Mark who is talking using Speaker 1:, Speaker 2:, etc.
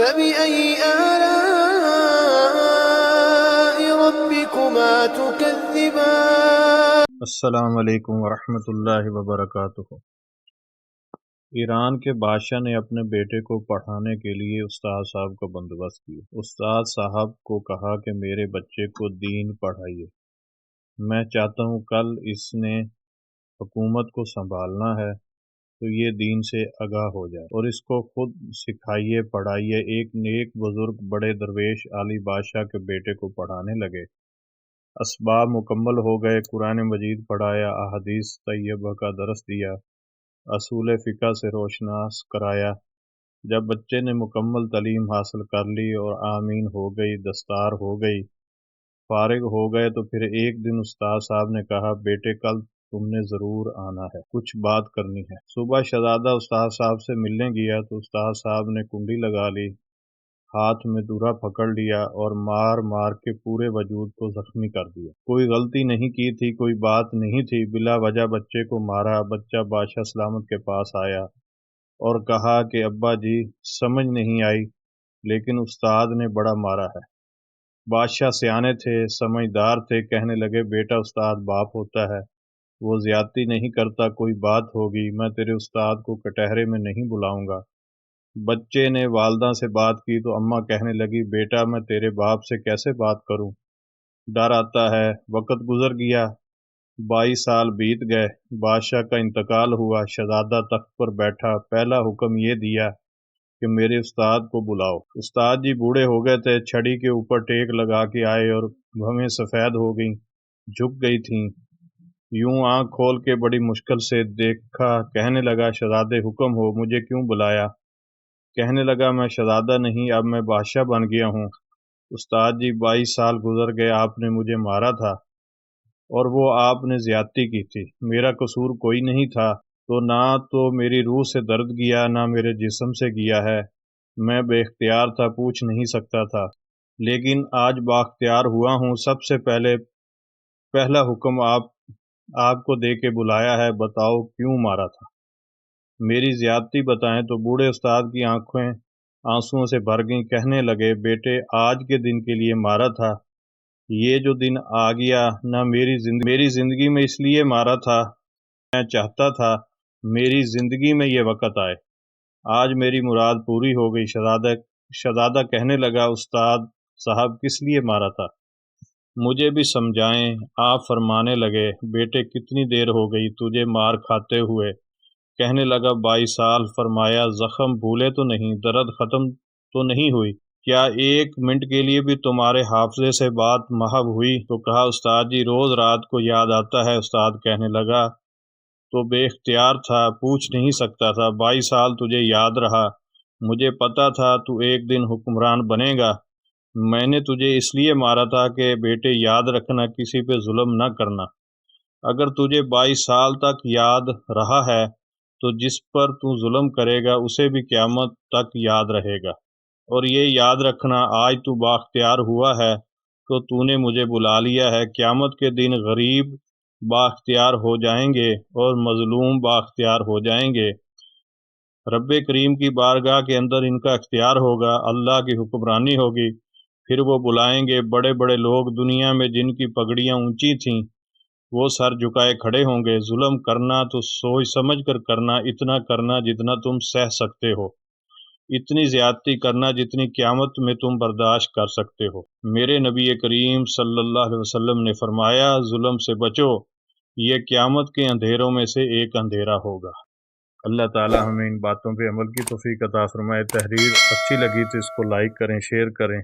Speaker 1: فبأي آلاء ربكما تكذبان؟
Speaker 2: السلام علیکم ورحمۃ اللہ وبرکاتہ۔ ایران کے بادشاہ نے اپنے بیٹے کو پڑھانے کے لیے استاد صاحب کا بندوبست کیا۔ استاد صاحب کو کہا کہ میرے بچے کو دین پڑھائیے، میں چاہتا ہوں کل اس نے حکومت کو سنبھالنا ہے تو یہ دین سے آگاہ ہو جائے، اور اس کو خود سکھائیے پڑھائیے۔ ایک نیک بزرگ بڑے درویش عالی بادشاہ کے بیٹے کو پڑھانے لگے۔ اسباب مکمل ہو گئے، قرآن مجید پڑھایا، احادیث طیبہ کا درس دیا، اصول فقہ سے روشناس کرایا۔ جب بچے نے مکمل تعلیم حاصل کر لی اور آمین ہو گئی، دستار ہو گئی، فارغ ہو گئے، تو پھر ایک دن استاد صاحب نے کہا بیٹے کل تم نے ضرور آنا ہے، کچھ بات کرنی ہے۔ صبح شہزادہ استاد صاحب سے ملنے گیا تو استاد صاحب نے کنڈی لگا لی، ہاتھ میں دورہ پکڑ لیا اور مار مار کے پورے وجود کو زخمی کر دیا۔ کوئی غلطی نہیں کی تھی، کوئی بات نہیں تھی، بلا وجہ بچے کو مارا۔ بچہ بادشاہ سلامت کے پاس آیا اور کہا کہ ابا جی سمجھ نہیں آئی، لیکن استاد نے بڑا مارا ہے۔ بادشاہ سیانے تھے، سمجھدار تھے، کہنے لگے بیٹا استاد باپ ہوتا ہے، وہ زیادتی نہیں کرتا، کوئی بات ہوگی، میں تیرے استاد کو کٹہرے میں نہیں بلاؤں گا۔ بچے نے والدہ سے بات کی تو اماں کہنے لگی بیٹا میں تیرے باپ سے کیسے بات کروں، ڈر آتا ہے۔ وقت گزر گیا، 22 سال بیت گئے، بادشاہ کا انتقال ہوا، شہزادہ تخت پر بیٹھا، پہلا حکم یہ دیا کہ میرے استاد کو بلاؤ۔ استاد جی بوڑھے ہو گئے تھے، چھڑی کے اوپر ٹیک لگا کے آئے اور بھویں سفید ہو گئیں، جھک گئی تھیں۔ یوں آنکھ کھول کے بڑی مشکل سے دیکھا، کہنے لگا شہزادے حکم ہو، مجھے کیوں بلایا؟ کہنے لگا میں شہزادہ نہیں، اب میں بادشاہ بن گیا ہوں۔ استاد جی 22 سال گزر گئے، آپ نے مجھے مارا تھا اور وہ آپ نے زیادتی کی تھی، میرا قصور کوئی نہیں تھا، تو نہ تو میری روح سے درد گیا نہ میرے جسم سے گیا ہے، میں بے اختیار تھا، پوچھ نہیں سکتا تھا، لیکن آج بااختیار ہوا ہوں۔ سب سے پہلا حکم آپ کو دے کے بلایا ہے، بتاؤ کیوں مارا تھا؟ میری زیادتی بتائیں۔ تو بوڑھے استاد کی آنکھیں آنسوؤں سے بھر گئیں، کہنے لگے بیٹے آج کے دن کے لیے مارا تھا، یہ جو دن آ گیا نہ میری زندگی میں اس لیے مارا تھا، میں چاہتا تھا میری زندگی میں یہ وقت آئے، آج میری مراد پوری ہو گئی۔ شہزادہ کہنے لگا استاد صاحب کس لیے مارا تھا، مجھے بھی سمجھائیں۔ آپ فرمانے لگے بیٹے کتنی دیر ہو گئی تجھے مار کھاتے ہوئے؟ کہنے لگا 22 سال۔ فرمایا زخم بھولے تو نہیں، درد ختم تو نہیں ہوئی؟ کیا 1 منٹ کے لیے بھی تمہارے حافظے سے بات محو ہوئی؟ تو کہا استاد جی روز رات کو یاد آتا ہے۔ استاد کہنے لگا تو بے اختیار تھا، پوچھ نہیں سکتا تھا، 22 سال تجھے یاد رہا، مجھے پتا تھا تو ایک دن حکمران بنے گا، میں نے تجھے اس لیے مارا تھا کہ بیٹے یاد رکھنا کسی پہ ظلم نہ کرنا، اگر تجھے 22 سال تک یاد رہا ہے تو جس پر تو ظلم کرے گا اسے بھی قیامت تک یاد رہے گا، اور یہ یاد رکھنا آج تو بااختیار ہوا ہے تو تو نے مجھے بلا لیا ہے، قیامت کے دن غریب بااختیار ہو جائیں گے اور مظلوم بااختیار ہو جائیں گے، رب کریم کی بارگاہ کے اندر ان کا اختیار ہوگا، اللہ کی حکمرانی ہوگی، پھر وہ بلائیں گے بڑے بڑے لوگ دنیا میں جن کی پگڑیاں اونچی تھیں، وہ سر جھکائے کھڑے ہوں گے۔ ظلم کرنا تو سوچ سمجھ کر کرنا، اتنا کرنا جتنا تم سہ سکتے ہو، اتنی زیادتی کرنا جتنی قیامت میں تم برداشت کر سکتے ہو۔ میرے نبی کریم صلی اللہ علیہ وسلم نے فرمایا ظلم سے بچو، یہ قیامت کے اندھیروں میں سے ایک اندھیرا ہوگا۔ اللہ تعالی ہمیں ان باتوں پہ عمل کی توفیق عطا فرمائے۔ تحریر اچھی لگی تو اس کو لائک کریں، شیئر کریں۔